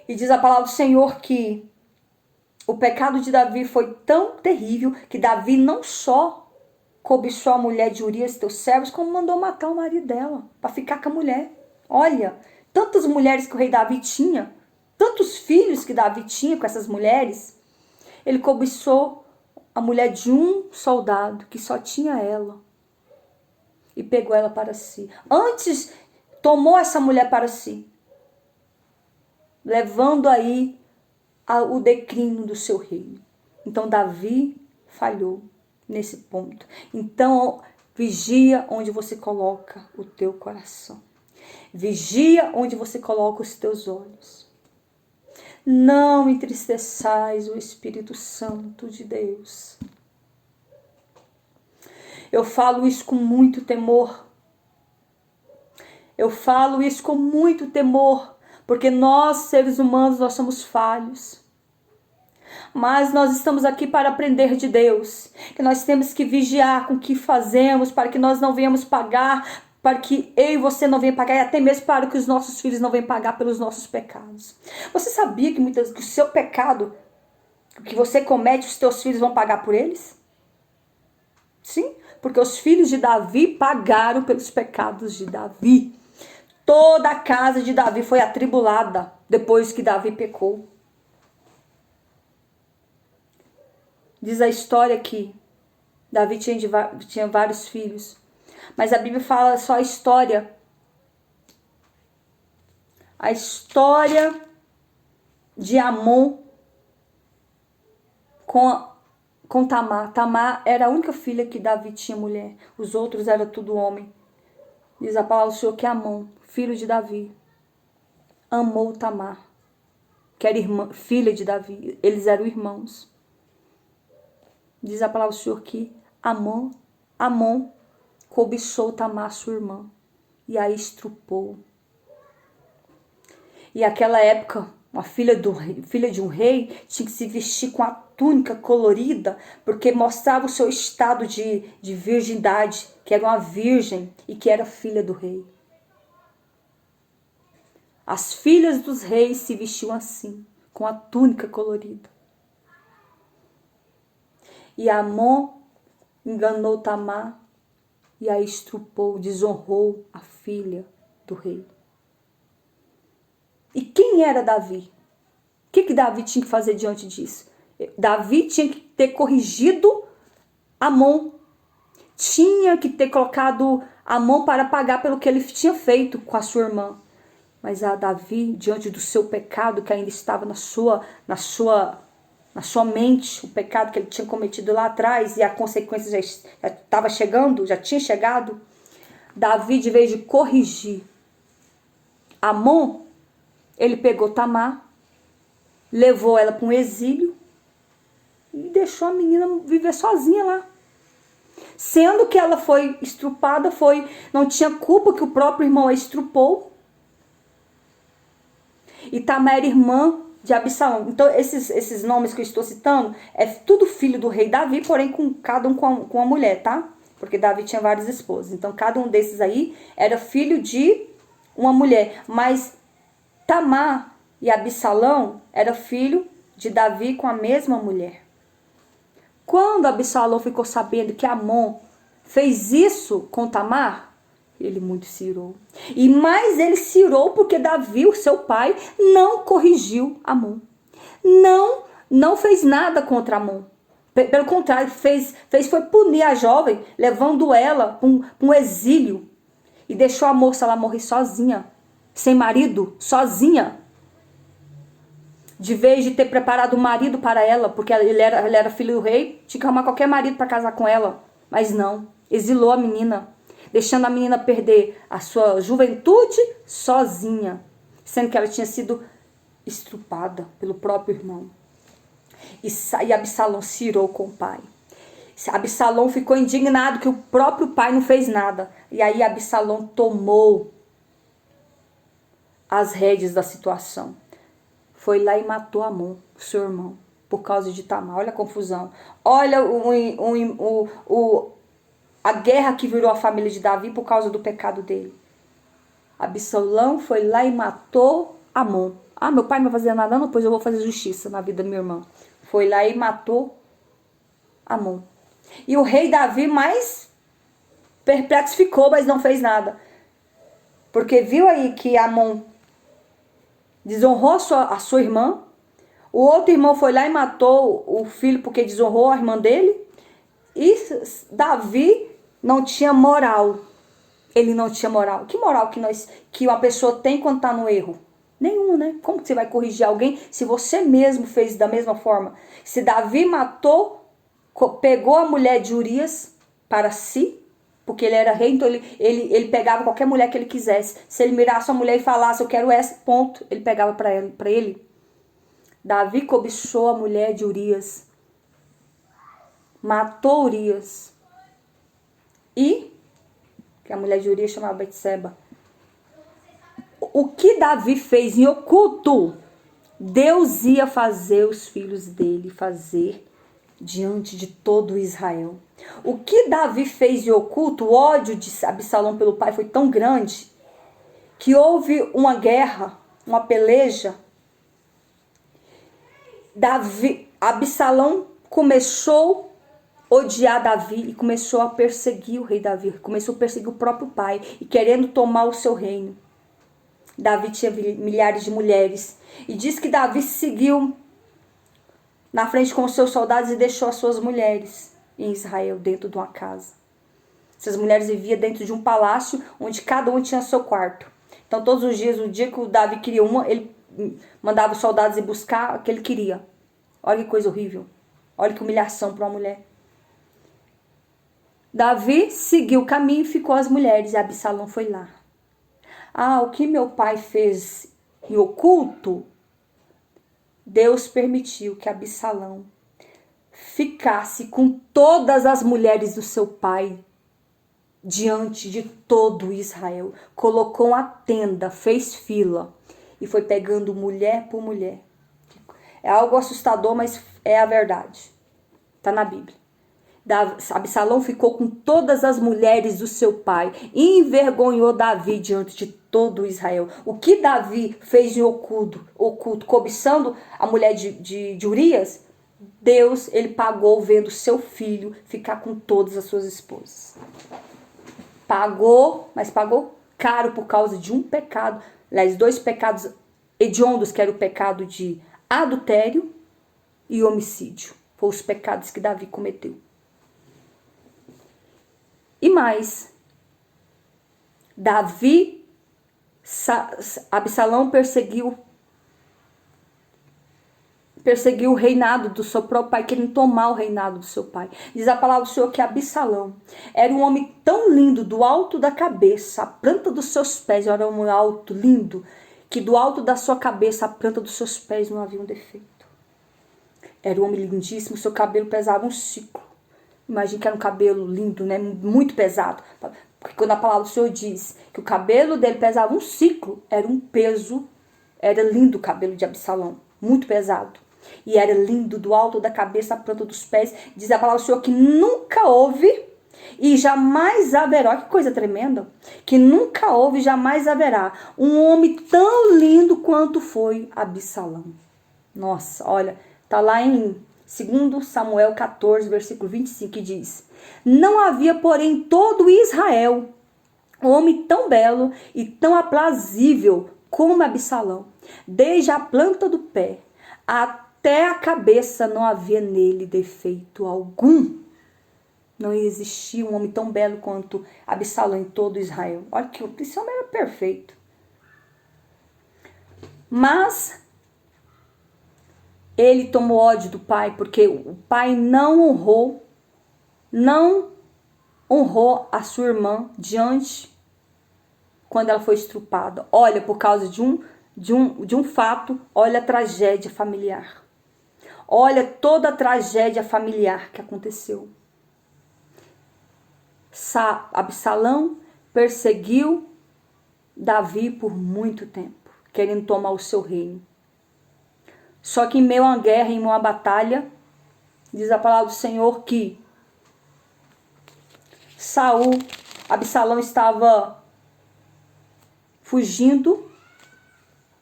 E diz a palavra do Senhor que o pecado de Davi foi tão terrível que Davi não só cobiçou a mulher de Urias, teus servos, como mandou matar o marido dela, para ficar com a mulher. Olha, tantas mulheres que o rei Davi tinha, tantos filhos que Davi tinha com essas mulheres, ele cobiçou a mulher de um soldado, que só tinha ela, e pegou ela para si. Antes, tomou essa mulher para si, levando aí o declínio do seu reino. Então Davi falhou nesse ponto. Então vigia onde você coloca o teu coração. Vigia onde você coloca os teus olhos. Não entristeçais o Espírito Santo de Deus. Eu falo isso com muito temor. Eu falo isso com muito temor. Porque nós, seres humanos, nós somos falhos. Mas nós estamos aqui para aprender de Deus. Que nós temos que vigiar com o que fazemos, para que nós não venhamos pagar, para que eu e você não venham pagar, e até mesmo para que os nossos filhos não venham pagar pelos nossos pecados. Você sabia que muitas vezes o seu pecado, que você comete, os teus filhos vão pagar por eles? Sim, porque os filhos de Davi pagaram pelos pecados de Davi. Toda a casa de Davi foi atribulada depois que Davi pecou. Diz a história que Davi tinha vários filhos. Mas a Bíblia fala só a história. A história de Amon com Tamar. Tamar era a única filha que Davi tinha mulher. Os outros eram tudo homem. Diz a palavra do Senhor que Amon, filho de Davi, amou Tamar, que era filha de Davi. Eles eram irmãos. Diz a palavra do Senhor que Amon cobiçou Tamar, sua irmã, e a estrupou. E naquela época, uma filha de um rei tinha que se vestir com a túnica colorida, porque mostrava o seu estado de virgindade, que era uma virgem e que era filha do rei. As filhas dos reis se vestiam assim, com a túnica colorida. E Amon enganou Tamar e a estrupou, desonrou a filha do rei. E quem era Davi? O que Davi tinha que fazer diante disso? Davi tinha que ter corrigido Amon. Tinha que ter colocado Amon para pagar pelo que ele tinha feito com a sua irmã. Mas a Davi, diante do seu pecado que ainda estava na sua mente, o pecado que ele tinha cometido lá atrás e a consequência já estava chegando, já tinha chegado, Davi, de vez de corrigir Amon, ele pegou Tamar, levou ela para um exílio e deixou a menina viver sozinha lá. Sendo que ela foi estrupada, não tinha culpa que o próprio irmão a estrupou. E Tamar era irmã de Absalão. Então, esses nomes que eu estou citando, é tudo filho do rei Davi, porém cada um com uma mulher, tá? Porque Davi tinha várias esposas. Então, cada um desses aí era filho de uma mulher. Mas Tamar e Absalão era filho de Davi com a mesma mulher. Quando Absalão ficou sabendo que Amon fez isso com Tamar, ele muito se irou. E mais ele se irou porque Davi, o seu pai, não corrigiu Amon. Não fez nada contra Amon. Pelo contrário, foi punir a jovem, levando ela para um exílio. E deixou a moça lá morrer sozinha, sem marido, sozinha. De vez de ter preparado um marido para ela, porque ele era filho do rei, tinha que arrumar qualquer marido para casar com ela. Mas não, exilou a menina, deixando a menina perder a sua juventude sozinha, sendo que ela tinha sido estrupada pelo próprio irmão. E Absalão se irou com o pai. Absalão ficou indignado que o próprio pai não fez nada. E aí Absalão tomou as rédeas da situação. Foi lá e matou Amon, seu irmão, por causa de Tamar. Olha a confusão. Olha a guerra que virou a família de Davi por causa do pecado dele. Absalão foi lá e matou Amon. Ah, meu pai não vai fazer nada, não, pois eu vou fazer justiça na vida da minha irmã. Foi lá e matou Amon. E o rei Davi mais perplexo ficou, mas não fez nada. Porque viu aí que Amon desonrou a sua irmã. O outro irmão foi lá e matou o filho porque desonrou a irmã dele. E Davi não tinha moral. Ele não tinha moral. Que moral que uma pessoa tem quando está no erro? Nenhum, né? Como que você vai corrigir alguém se você mesmo fez da mesma forma? Se Davi matou, pegou a mulher de Urias para si, porque ele era rei, então ele pegava qualquer mulher que ele quisesse. Se ele mirasse uma mulher e falasse, eu quero essa, ponto, ele pegava para ele. Davi cobiçou a mulher de Urias, matou Urias. E, que a mulher de Urias chamava Betseba. O que Davi fez em oculto, Deus ia fazer os filhos dele fazer diante de todo Israel. O que Davi fez em oculto, o ódio de Absalão pelo pai foi tão grande que houve uma guerra, uma peleja. Absalão começou a odiar Davi e começou a perseguir o rei Davi, começou a perseguir o próprio pai e querendo tomar o seu reino. Davi tinha milhares de mulheres e diz que Davi seguiu na frente com os seus soldados e deixou as suas mulheres em Israel dentro de uma casa. Essas mulheres viviam dentro de um palácio onde cada um tinha seu quarto. Então todos os dias, o dia que o Davi queria uma, ele mandava os soldados ir buscar o que ele queria. Olha que coisa horrível. Olha que humilhação para uma mulher. Davi seguiu o caminho e ficou as mulheres. E Absalão foi lá. O que meu pai fez em oculto, Deus permitiu que Absalão ficasse com todas as mulheres do seu pai diante de todo Israel. Colocou uma tenda, fez fila e foi pegando mulher por mulher. É algo assustador, mas é a verdade. Está na Bíblia. Absalão ficou com todas as mulheres do seu pai e envergonhou Davi diante de todo Israel. O que Davi fez em oculto, cobiçando a mulher de Urias, Deus, ele pagou vendo seu filho ficar com todas as suas esposas. Pagou, mas pagou caro por causa de um pecado. Aliás, 2 pecados hediondos, que era o pecado de adultério e homicídio. Foram os pecados que Davi cometeu. E mais, Absalão perseguiu o reinado do seu próprio pai, querendo tomar o reinado do seu pai. Diz a palavra do Senhor que Absalão era um homem tão lindo, do alto da cabeça, a planta dos seus pés, era um alto, lindo, que do alto da sua cabeça, a planta dos seus pés não havia um defeito. Era um homem lindíssimo, seu cabelo pesava um ciclo. Imagina que era um cabelo lindo, né? Muito pesado. Porque quando a palavra do Senhor diz que o cabelo dele pesava um ciclo, era um peso, era lindo o cabelo de Absalão, muito pesado. E era lindo do alto da cabeça à planta dos pés. Diz a palavra do Senhor que nunca houve e jamais haverá. Olha que coisa tremenda. Que nunca houve e jamais haverá um homem tão lindo quanto foi Absalão. Nossa, olha, tá lá em 2 Samuel 14, versículo 25, que diz: Não havia, porém, em todo Israel um homem tão belo e tão aprazível como Absalão. Desde a planta do pé até a cabeça não havia nele defeito algum. Não existia um homem tão belo quanto Absalão em todo Israel. Olha que esse homem era perfeito. Mas ele tomou ódio do pai, porque o pai não honrou a sua irmã quando ela foi estrupada. Olha, por causa de um fato, olha a tragédia familiar. Olha toda a tragédia familiar que aconteceu. Absalão perseguiu Davi por muito tempo, querendo tomar o seu reino. Só que em meio a uma guerra, em uma batalha, diz a palavra do Senhor que Absalão estava fugindo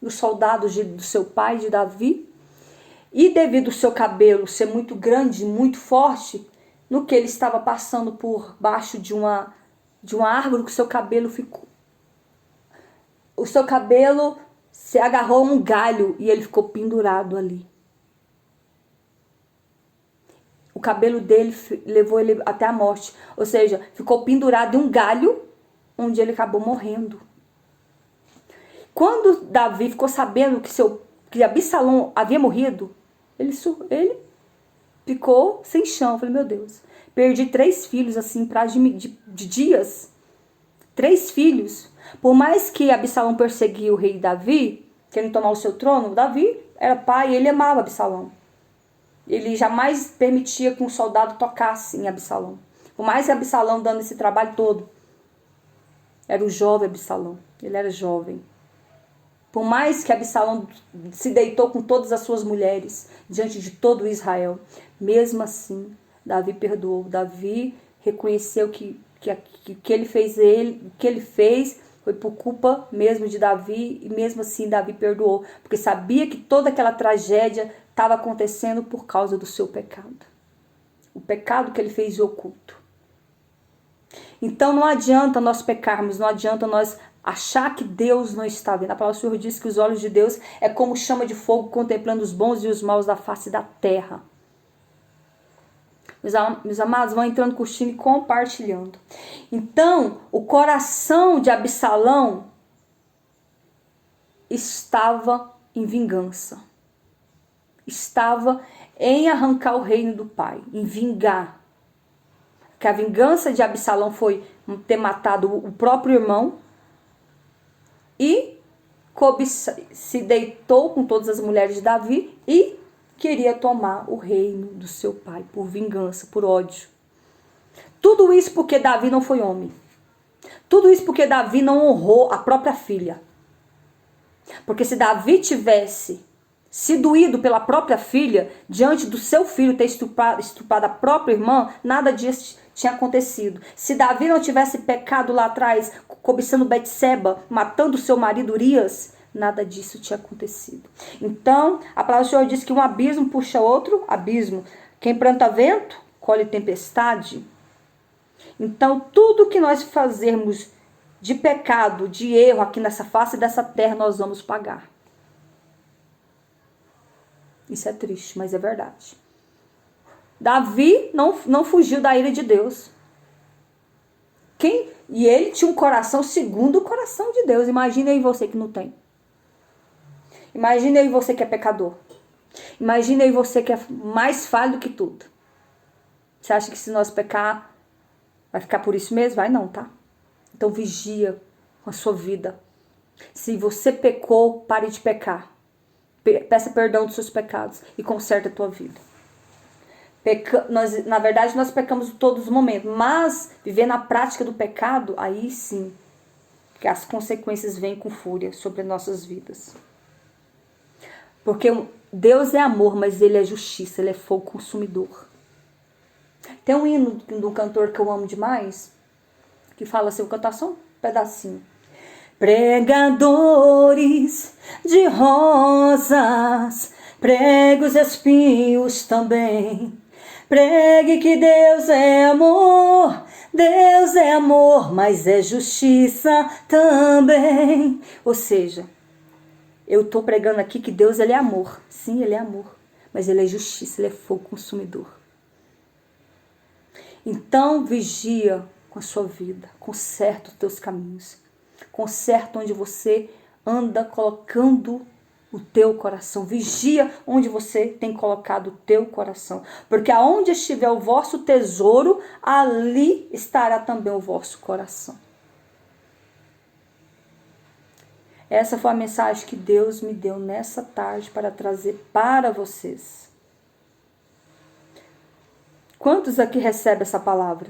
dos soldados do seu pai, de Davi, e devido ao seu cabelo ser muito grande, muito forte, no que ele estava passando por baixo de uma árvore, que o seu cabelo ficou... O seu cabelo se agarrou a um galho e ele ficou pendurado ali. O cabelo dele levou ele até a morte. Ou seja, ficou pendurado em um galho onde ele acabou morrendo. Quando Davi ficou sabendo que Absalão havia morrido, ele ficou sem chão. Eu falei, meu Deus, perdi 3 filhos assim, em prazo de dias. 3 filhos. Por mais que Absalão perseguia o rei Davi, querendo tomar o seu trono, Davi era pai e ele amava Absalão. Ele jamais permitia que um soldado tocasse em Absalão. Por mais que Absalão dando esse trabalho todo. Era o jovem Absalão. Ele era jovem. Por mais que Absalão se deitou com todas as suas mulheres diante de todo Israel, mesmo assim, Davi perdoou. Davi reconheceu que ele fez foi por culpa mesmo de Davi, e mesmo assim Davi perdoou, porque sabia que toda aquela tragédia estava acontecendo por causa do seu pecado. O pecado que ele fez oculto. Então não adianta nós pecarmos, não adianta nós achar que Deus não está vendo. A palavra do Senhor diz que os olhos de Deus é como chama de fogo contemplando os bons e os maus da face da terra. Meus amados, vão entrando, curtindo e compartilhando. Então, o coração de Absalão estava em vingança. Estava em arrancar o reino do pai, em vingar. Que a vingança de Absalão foi ter matado o próprio irmão e se deitou com todas as mulheres de Davi e queria tomar o reino do seu pai por vingança, por ódio. Tudo isso porque Davi não foi homem. Tudo isso porque Davi não honrou a própria filha. Porque se Davi tivesse se doído pela própria filha, diante do seu filho ter estuprado a própria irmã, nada disso tinha acontecido. Se Davi não tivesse pecado lá atrás, cobiçando Betseba, matando seu marido Urias, nada disso tinha acontecido. Então, a palavra do Senhor diz que um abismo puxa outro abismo. Quem planta vento, colhe tempestade. Então, tudo que nós fazermos de pecado, de erro aqui nessa face dessa terra, nós vamos pagar. Isso é triste, mas é verdade. Davi não fugiu da ira de Deus. E ele tinha um coração segundo o coração de Deus. Imagina aí você que não tem. Imagina aí você que é pecador. Imagina aí você que é mais falho do que tudo. Você acha que se nós pecar, vai ficar por isso mesmo? Vai não, tá? Então vigia com a sua vida. Se você pecou, pare de pecar. Peça perdão dos seus pecados e conserte a tua vida. Na verdade, nós pecamos todos os momentos, mas viver na prática do pecado, aí sim, que as consequências vêm com fúria sobre as nossas vidas. Porque Deus é amor, mas Ele é justiça, Ele é fogo consumidor. Tem um hino de um cantor que eu amo demais, que fala assim, vou cantar só um pedacinho. Pregadores de rosas, pregue os espinhos também. Pregue que Deus é amor, mas é justiça também. Ou seja, eu estou pregando aqui que Deus ele é amor. Sim, Ele é amor, mas Ele é justiça, Ele é fogo consumidor. Então, vigia com a sua vida, conserta os teus caminhos. Conserta onde você anda colocando o teu coração. Vigia onde você tem colocado o teu coração. Porque aonde estiver o vosso tesouro, ali estará também o vosso coração. Essa foi a mensagem que Deus me deu nessa tarde para trazer para vocês. Quantos aqui recebem essa palavra?